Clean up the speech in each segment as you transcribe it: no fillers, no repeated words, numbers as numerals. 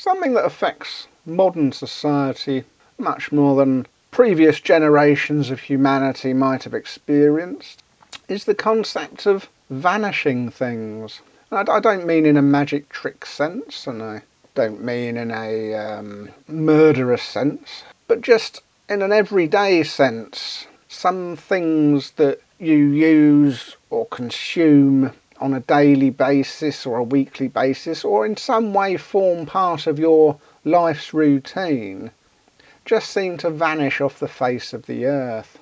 Something that affects modern society much more than previous generations of humanity might have experienced is the concept of vanishing things. I don't mean in a magic trick sense, and I don't mean in a murderous sense, but just in an everyday sense. Some things that you use or consume on a daily basis or a weekly basis, or in some way form part of your life's routine, just seem to vanish off the face of the earth.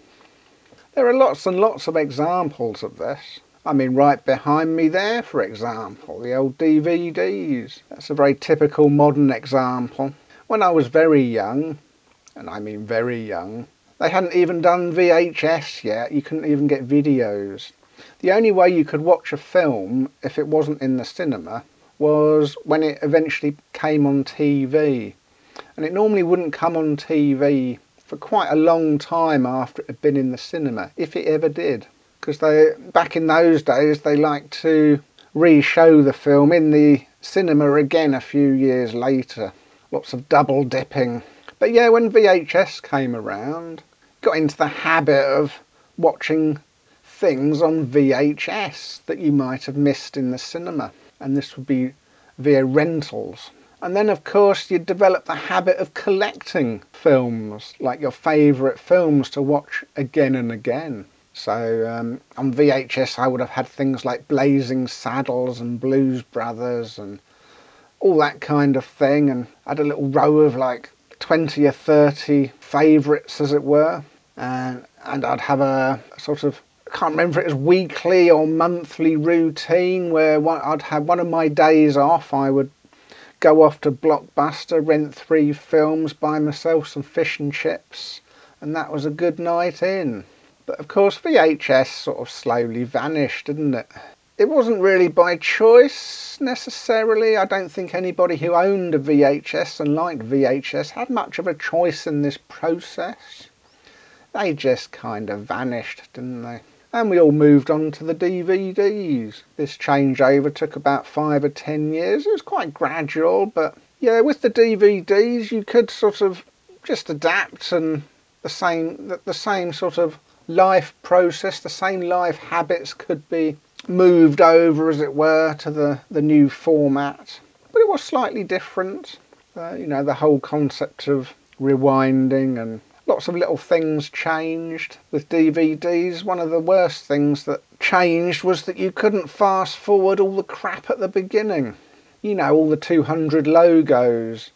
There are lots and lots of examples of this. I mean, right behind me there, for example, the old DVDs. That's a very typical modern example. When I was very young, and I mean very young, they hadn't even done VHS yet. You couldn't even get videos. The only way you could watch a film, if it wasn't in the cinema, was when it eventually came on TV. And it normally wouldn't come on TV for quite a long time after it had been in the cinema, if it ever did. Because back in those days, they liked to re-show the film in the cinema again a few years later. Lots of double dipping. But yeah, when VHS came around, got into the habit of watching things on VHS that you might have missed in the cinema. And this would be via rentals. And then, of course, you'd develop the habit of collecting films, like your favourite films to watch again and again. So on VHS I would have had things like Blazing Saddles and Blues Brothers and all that kind of thing, and I had a little row of like 20 or 30 favourites, as it were, and I'd have a sort of, I can't remember if it was weekly or monthly routine where I'd have one of my days off. I would go off to Blockbuster, rent 3 films, buy myself some fish and chips, and that was a good night in. But of course VHS sort of slowly vanished, didn't it? It wasn't really by choice necessarily. I don't think anybody who owned a VHS and liked VHS had much of a choice in this process. They just kind of vanished, didn't they? And we all moved on to the DVDs. This changeover took about 5 or 10 years. It was quite gradual, but yeah, with the DVDs you could sort of just adapt, and the same sort of life process, the same life habits could be moved over, as it were, to the new format. But it was slightly different. You know, the whole concept of rewinding and lots of little things changed with DVDs. One of the worst things that changed was that you couldn't fast forward all the crap at the beginning. You know, all the 200 logos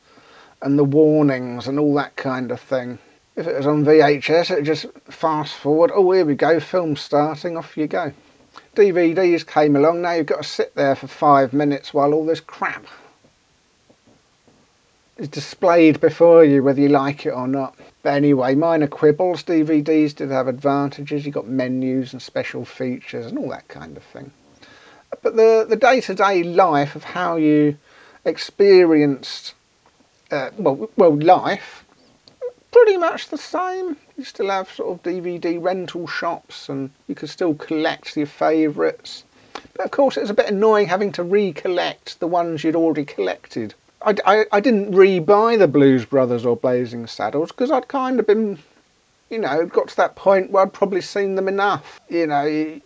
and the warnings and all that kind of thing. If it was on VHS, it would just fast forward. Oh, here we go, film starting, off you go. DVDs came along, now you've got to sit there for 5 minutes while all this crap is displayed before you, whether you like it or not. But anyway, minor quibbles. DVDs did have advantages. You got menus and special features and all that kind of thing. But the day-to-day life of how you experienced life, pretty much the same. You still have sort of DVD rental shops and you could still collect your favourites. But of course it was a bit annoying having to recollect the ones you'd already collected. I didn't re-buy the Blues Brothers or Blazing Saddles because I'd kind of been, you know, got to that point where I'd probably seen them enough. You know, you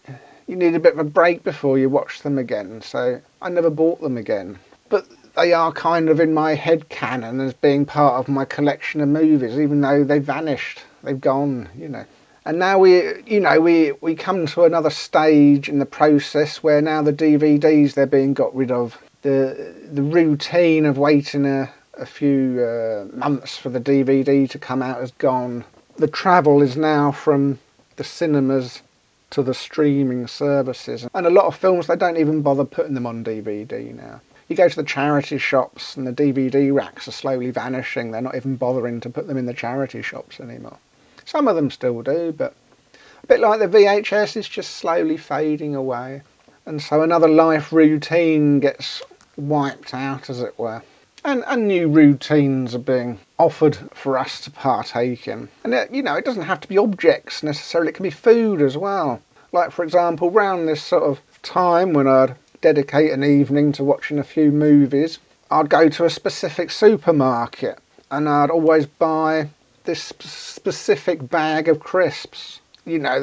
need a bit of a break before you watch them again, so I never bought them again. But they are kind of in my head canon as being part of my collection of movies, even though they've vanished, they've gone, you know. And now we come to another stage in the process where now the DVDs, they're being got rid of. The routine of waiting a few months for the DVD to come out has gone. The travel is now from the cinemas to the streaming services. And a lot of films, they don't even bother putting them on DVD now. You go to the charity shops and the DVD racks are slowly vanishing. They're not even bothering to put them in the charity shops anymore. Some of them still do, but a bit like the VHS, it's just slowly fading away. And so another life routine gets wiped out, as it were. And new routines are being offered for us to partake in. And you know, it doesn't have to be objects necessarily, it can be food as well. Like, for example, round this sort of time when I'd dedicate an evening to watching a few movies, I'd go to a specific supermarket and I'd always buy this specific bag of crisps. You know,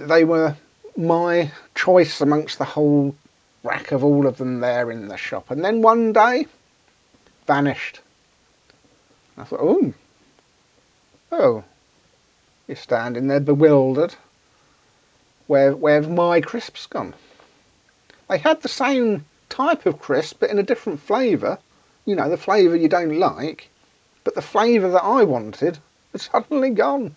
they were my choice amongst the whole rack of all of them there in the shop. And then one day, vanished. I thought, oh, you're standing there bewildered. Where've my crisps gone? They had the same type of crisp, but in a different flavour. You know, the flavour you don't like, but the flavour that I wanted had suddenly gone.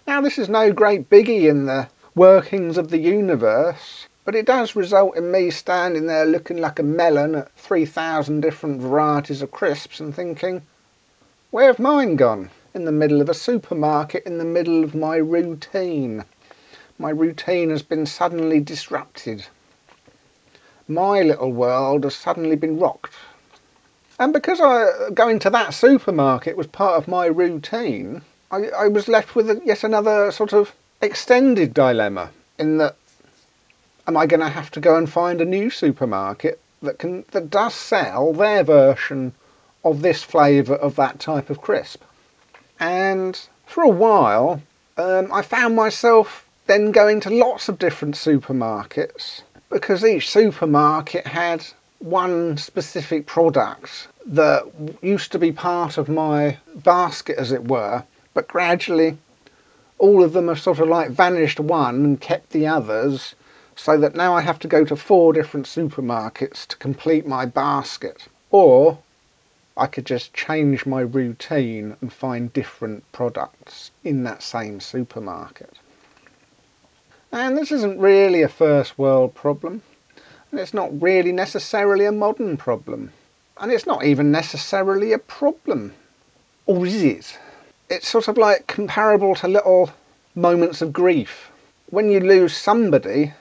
Now, this is no great biggie in the workings of the universe, but it does result in me standing there looking like a melon at 3,000 different varieties of crisps and thinking, where have mine gone? In the middle of a supermarket, in the middle of my routine. My routine has been suddenly disrupted. My little world has suddenly been rocked. And because going to that supermarket was part of my routine, I was left with yet another sort of extended dilemma, in that, am I going to have to go and find a new supermarket that does sell their version of this flavour of that type of crisp? And for a while, I found myself then going to lots of different supermarkets, because each supermarket had one specific product that used to be part of my basket, as it were, but gradually all of them have sort of like vanished one and kept the others, so that now I have to go to 4 different supermarkets to complete my basket. Or I could just change my routine and find different products in that same supermarket. And this isn't really a first world problem, and it's not really necessarily a modern problem, and it's not even necessarily a problem. Or is it? It's sort of like comparable to little moments of grief. When you lose somebody,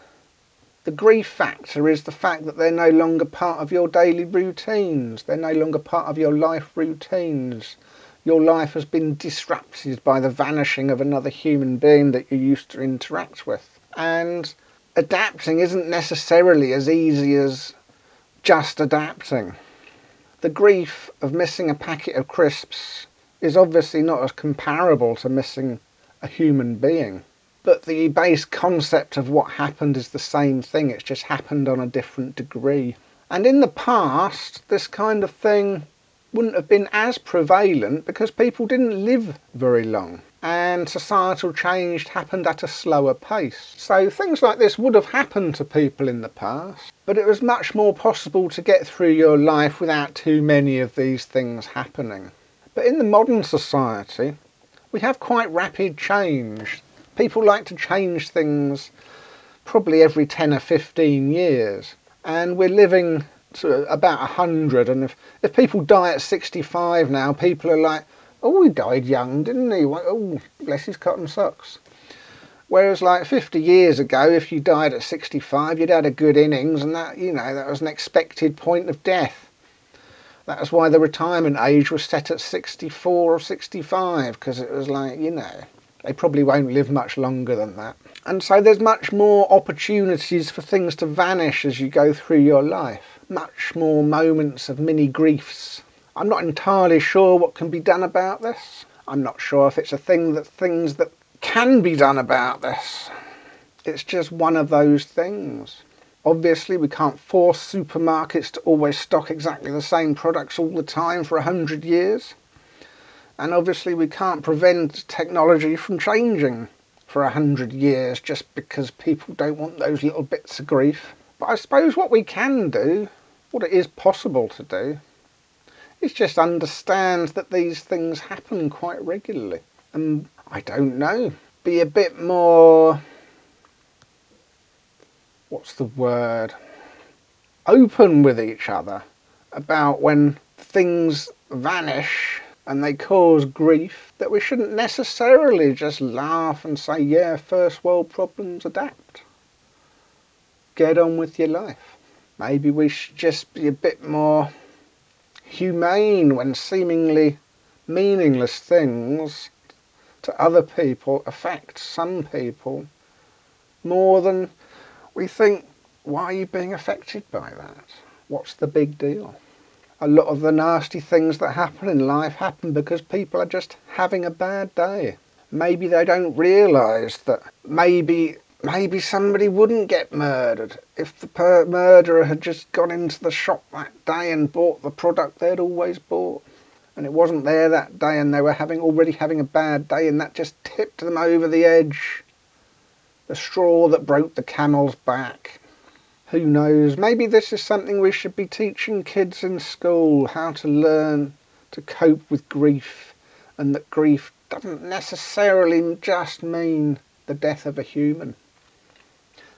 the grief factor is the fact that they're no longer part of your daily routines. They're no longer part of your life routines. Your life has been disrupted by the vanishing of another human being that you used to interact with. And adapting isn't necessarily as easy as just adapting. The grief of missing a packet of crisps is obviously not as comparable to missing a human being. But the base concept of what happened is the same thing, it's just happened on a different degree. And in the past, this kind of thing wouldn't have been as prevalent because people didn't live very long, and societal change happened at a slower pace. So things like this would have happened to people in the past, but it was much more possible to get through your life without too many of these things happening. But in the modern society, we have quite rapid change. People like to change things probably every 10 or 15 years. And we're living to about 100. And if people die at 65 now, people are like, oh, he died young, didn't he? Oh, bless his cotton socks. Whereas like 50 years ago, if you died at 65, you'd had a good innings, and that, you know, that was an expected point of death. That's why the retirement age was set at 64 or 65, because it was like, you know, they probably won't live much longer than that. And so there's much more opportunities for things to vanish as you go through your life. Much more moments of mini griefs. I'm not entirely sure what can be done about this. I'm not sure if it's things that can be done about this. It's just one of those things. Obviously, we can't force supermarkets to always stock exactly the same products all the time for 100 years. And obviously, we can't prevent technology from changing for 100 years just because people don't want those little bits of grief. But I suppose what we can do, what it is possible to do, is just understand that these things happen quite regularly. And I don't know, be a bit more, what's the word, open with each other about when things vanish and they cause grief, that we shouldn't necessarily just laugh and say, yeah, first world problems, adapt. Get on with your life. Maybe we should just be a bit more humane when seemingly meaningless things to other people affect some people more than we think, why are you being affected by that? What's the big deal? A lot of the nasty things that happen in life happen because people are just having a bad day. Maybe they don't realise that maybe somebody wouldn't get murdered if the murderer had just gone into the shop that day and bought the product they'd always bought. And it wasn't there that day and they were already having a bad day, and that just tipped them over the edge. The straw that broke the camel's back. Who knows, maybe this is something we should be teaching kids in school, how to learn to cope with grief, and that grief doesn't necessarily just mean the death of a human.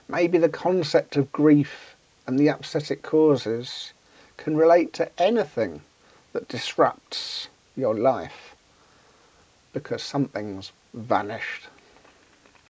Maybe the concept of grief and the upset it causes can relate to anything that disrupts your life because something's vanished.